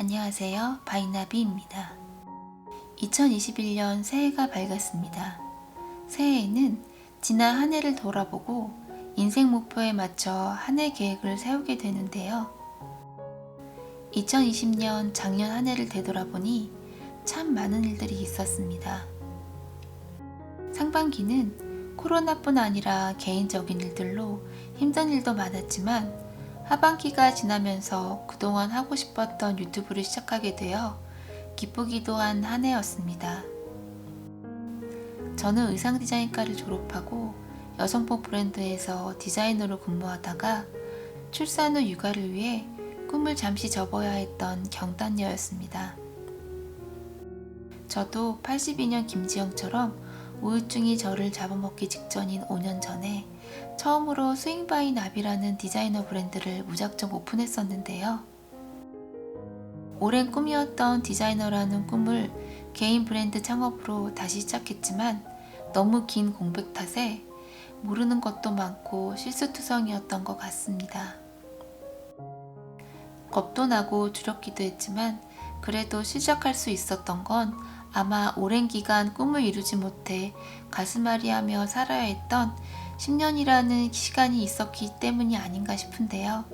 안녕하세요. 바이나비입니다. 2021년 새해가 밝았습니다. 새해에는 지난 한 해를 돌아보고 인생 목표에 맞춰 한 해 계획을 세우게 되는데요. 2020년 작년 한 해를 되돌아보니 참 많은 일들이 있었습니다. 상반기는 코로나뿐 아니라 개인적인 일들로 힘든 일도 많았지만 하반기가 지나면서 그동안 하고 싶었던 유튜브를 시작하게 되어 기쁘기도 한 한 해였습니다. 저는 의상 디자인과를 졸업하고 여성복 브랜드에서 디자이너로 근무하다가 출산 후 육아를 위해 꿈을 잠시 접어야 했던 경단녀였습니다. 저도 82년 김지영처럼 우울증이 저를 잡아먹기 직전인 5년 전에 처음으로 스윙바이 나비라는 디자이너 브랜드를 무작정 오픈했었는데요. 오랜 꿈이었던 디자이너라는 꿈을 개인 브랜드 창업으로 다시 시작했지만 너무 긴 공백 탓에 모르는 것도 많고 실수투성이었던 것 같습니다. 겁도 나고 두렵기도 했지만 그래도 시작할 수 있었던 건 아마 오랜 기간 꿈을 이루지 못해 가슴앓이하며 살아야 했던 10년이라는 시간이 있었기 때문이 아닌가 싶은데요.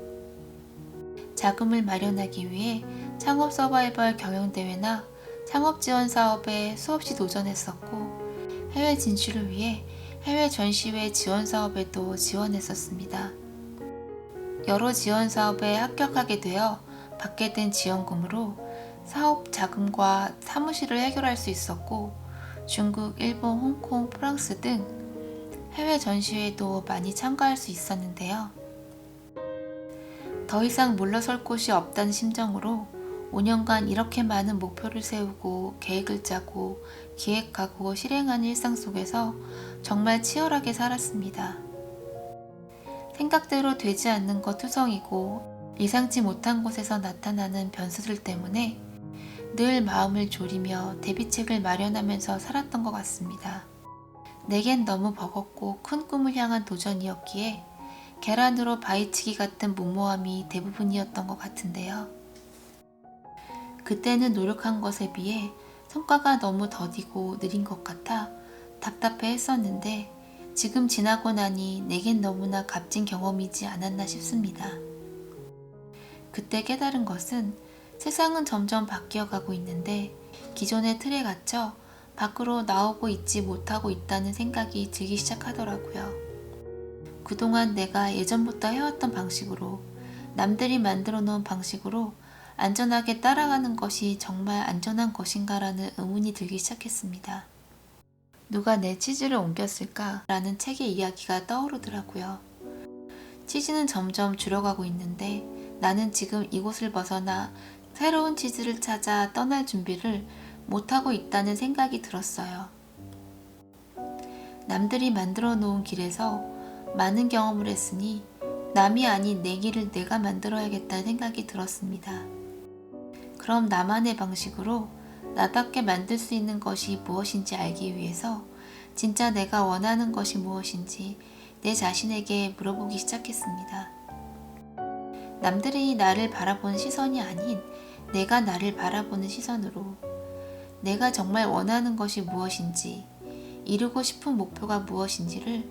자금을 마련하기 위해 창업 서바이벌 경영대회나 창업 지원 사업에 수없이 도전했었고 해외 진출을 위해 해외 전시회 지원 사업에도 지원했었습니다. 여러 지원 사업에 합격하게 되어 받게 된 지원금으로 사업 자금과 사무실을 해결할 수 있었고 중국, 일본, 홍콩, 프랑스 등 해외 전시회에도 많이 참가할 수 있었는데요. 더 이상 물러설 곳이 없다는 심정으로 5년간 이렇게 많은 목표를 세우고 계획을 짜고 기획하고 실행하는 일상 속에서 정말 치열하게 살았습니다. 생각대로 되지 않는 것 투성이고 예상치 못한 곳에서 나타나는 변수들 때문에 늘 마음을 졸이며 대비책을 마련하면서 살았던 것 같습니다. 내겐 너무 버겁고 큰 꿈을 향한 도전이었기에 계란으로 바위치기 같은 무모함이 대부분이었던 것 같은데요. 그때는 노력한 것에 비해 성과가 너무 더디고 느린 것 같아 답답해 했었는데 지금 지나고 나니 내겐 너무나 값진 경험이지 않았나 싶습니다. 그때 깨달은 것은 세상은 점점 바뀌어가고 있는데 기존의 틀에 갇혀 밖으로 나오고 있지 못하고 있다는 생각이 들기 시작하더라고요. 그동안 내가 예전부터 해왔던 방식으로 남들이 만들어 놓은 방식으로 안전하게 따라가는 것이 정말 안전한 것인가라는 의문이 들기 시작했습니다. 누가 내 치즈를 옮겼을까? 라는 책의 이야기가 떠오르더라고요. 치즈는 점점 줄어가고 있는데 나는 지금 이곳을 벗어나 새로운 치즈를 찾아 떠날 준비를 못하고 있다는 생각이 들었어요. 남들이 만들어 놓은 길에서 많은 경험을 했으니 남이 아닌 내 길을 내가 만들어야겠다는 생각이 들었습니다. 그럼 나만의 방식으로 나답게 만들 수 있는 것이 무엇인지 알기 위해서 진짜 내가 원하는 것이 무엇인지 내 자신에게 물어보기 시작했습니다. 남들이 나를 바라보는 시선이 아닌 내가 나를 바라보는 시선으로 내가 정말 원하는 것이 무엇인지 이루고 싶은 목표가 무엇인지를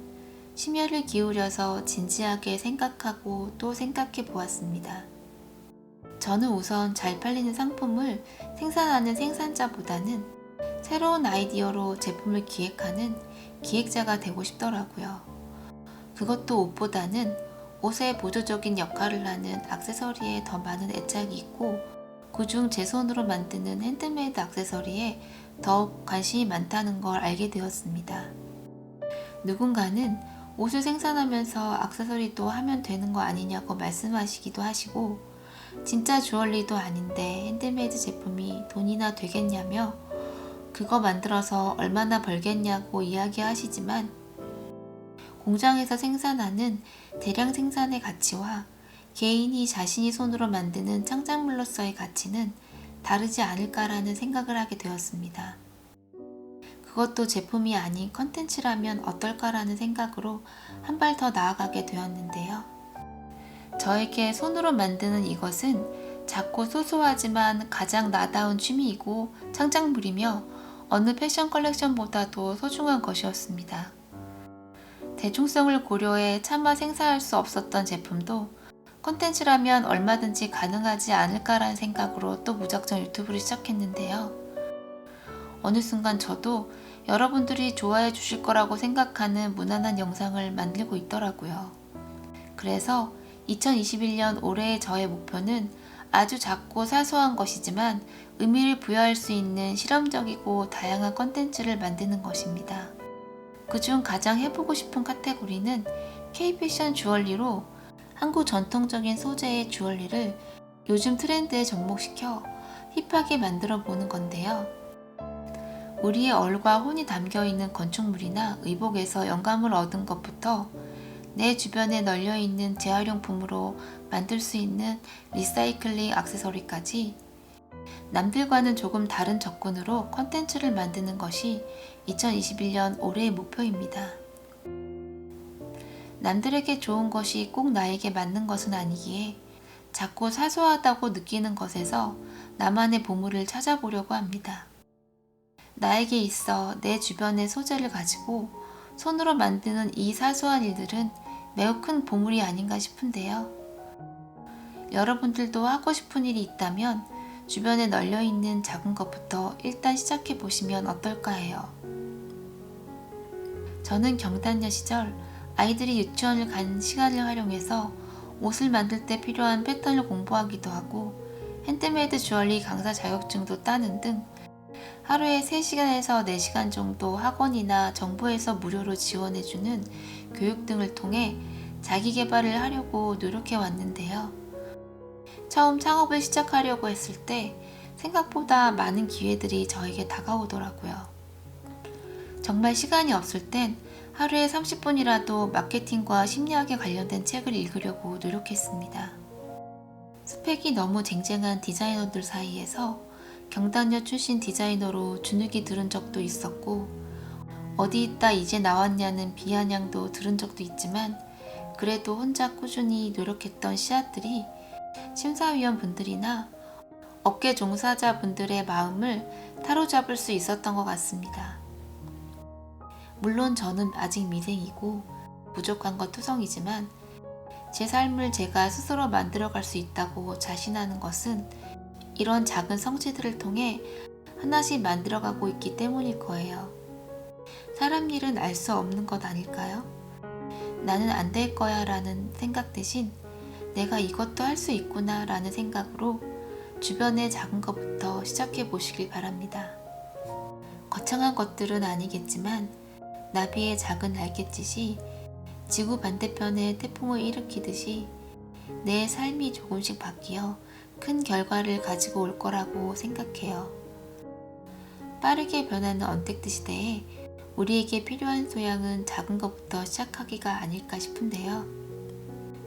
심혈을 기울여서 진지하게 생각하고 또 생각해 보았습니다. 저는 우선 잘 팔리는 상품을 생산하는 생산자보다는 새로운 아이디어로 제품을 기획하는 기획자가 되고 싶더라고요. 그것도 옷보다는 옷의 보조적인 역할을 하는 액세서리에 더 많은 애착이 있고 그중 제 손으로 만드는 핸드메이드 액세서리에 더욱 관심이 많다는 걸 알게 되었습니다. 누군가는 옷을 생산하면서 액세서리도 하면 되는 거 아니냐고 말씀하시기도 하시고 진짜 주얼리도 아닌데 핸드메이드 제품이 돈이나 되겠냐며 그거 만들어서 얼마나 벌겠냐고 이야기하시지만 공장에서 생산하는 대량 생산의 가치와 개인이 자신이 손으로 만드는 창작물로서의 가치는 다르지 않을까라는 생각을 하게 되었습니다. 그것도 제품이 아닌 컨텐츠라면 어떨까라는 생각으로 한 발 더 나아가게 되었는데요. 저에게 손으로 만드는 이것은 작고 소소하지만 가장 나다운 취미이고 창작물이며 어느 패션 컬렉션보다도 소중한 것이었습니다. 대중성을 고려해 차마 생산할 수 없었던 제품도 콘텐츠라면 얼마든지 가능하지 않을까라는 생각으로 또 무작정 유튜브를 시작했는데요. 어느 순간 저도 여러분들이 좋아해 주실 거라고 생각하는 무난한 영상을 만들고 있더라고요. 그래서 2021년 올해의 저의 목표는 아주 작고 사소한 것이지만 의미를 부여할 수 있는 실험적이고 다양한 콘텐츠를 만드는 것입니다. 그중 가장 해보고 싶은 카테고리는 K-패션 주얼리로 한국 전통적인 소재의 주얼리를 요즘 트렌드에 접목시켜 힙하게 만들어 보는 건데요. 우리의 얼과 혼이 담겨있는 건축물이나 의복에서 영감을 얻은 것부터 내 주변에 널려있는 재활용품으로 만들 수 있는 리사이클링 액세서리까지 남들과는 조금 다른 접근으로 콘텐츠를 만드는 것이 2021년 올해의 목표입니다. 남들에게 좋은 것이 꼭 나에게 맞는 것은 아니기에 작고 사소하다고 느끼는 것에서 나만의 보물을 찾아보려고 합니다. 나에게 있어 내 주변의 소재를 가지고 손으로 만드는 이 사소한 일들은 매우 큰 보물이 아닌가 싶은데요. 여러분들도 하고 싶은 일이 있다면 주변에 널려있는 작은 것부터 일단 시작해 보시면 어떨까 해요. 저는 경단녀 시절 아이들이 유치원을 간 시간을 활용해서 옷을 만들 때 필요한 패턴을 공부하기도 하고 핸드메이드 주얼리 강사 자격증도 따는 등 하루에 3시간에서 4시간 정도 학원이나 정부에서 무료로 지원해주는 교육 등을 통해 자기 개발을 하려고 노력해 왔는데요. 처음 창업을 시작하려고 했을 때 생각보다 많은 기회들이 저에게 다가오더라고요. 정말 시간이 없을 땐 하루에 30분이라도 마케팅과 심리학에 관련된 책을 읽으려고 노력했습니다. 스펙이 너무 쟁쟁한 디자이너들 사이에서 경단녀 출신 디자이너로 주눅이 들은 적도 있었고 어디 있다 이제 나왔냐는 비아냥도 들은 적도 있지만 그래도 혼자 꾸준히 노력했던 씨앗들이 심사위원 분들이나 업계 종사자 분들의 마음을 사로잡을 수 있었던 것 같습니다. 물론 저는 아직 미생이고 부족한 것 투성이지만 제 삶을 제가 스스로 만들어갈 수 있다고 자신하는 것은 이런 작은 성취들을 통해 하나씩 만들어가고 있기 때문일 거예요. 사람 일은 알 수 없는 것 아닐까요? 나는 안 될 거야 라는 생각 대신 내가 이것도 할 수 있구나 라는 생각으로 주변의 작은 것부터 시작해 보시길 바랍니다. 거창한 것들은 아니겠지만 나비의 작은 날갯짓이 지구 반대편에 태풍을 일으키듯이 내 삶이 조금씩 바뀌어 큰 결과를 가지고 올 거라고 생각해요. 빠르게 변하는 언택트 시대에 우리에게 필요한 소양은 작은 것부터 시작하기가 아닐까 싶은데요.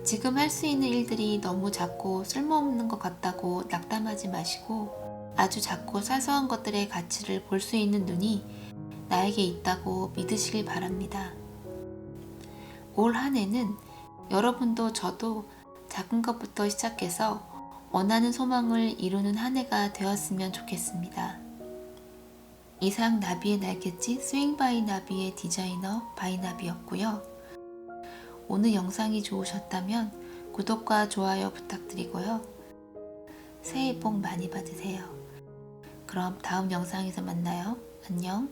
지금 할 수 있는 일들이 너무 작고 쓸모없는 것 같다고 낙담하지 마시고 아주 작고 사소한 것들의 가치를 볼 수 있는 눈이 나에게 있다고 믿으시길 바랍니다. 올 한 해는 여러분도 저도 작은 것부터 시작해서 원하는 소망을 이루는 한 해가 되었으면 좋겠습니다. 이상 나비의 날갯짓 스윙 바이 나비의 디자이너 바이나비였고요. 오늘 영상이 좋으셨다면 구독과 좋아요 부탁드리고요. 새해 복 많이 받으세요. 그럼 다음 영상에서 만나요. 안녕.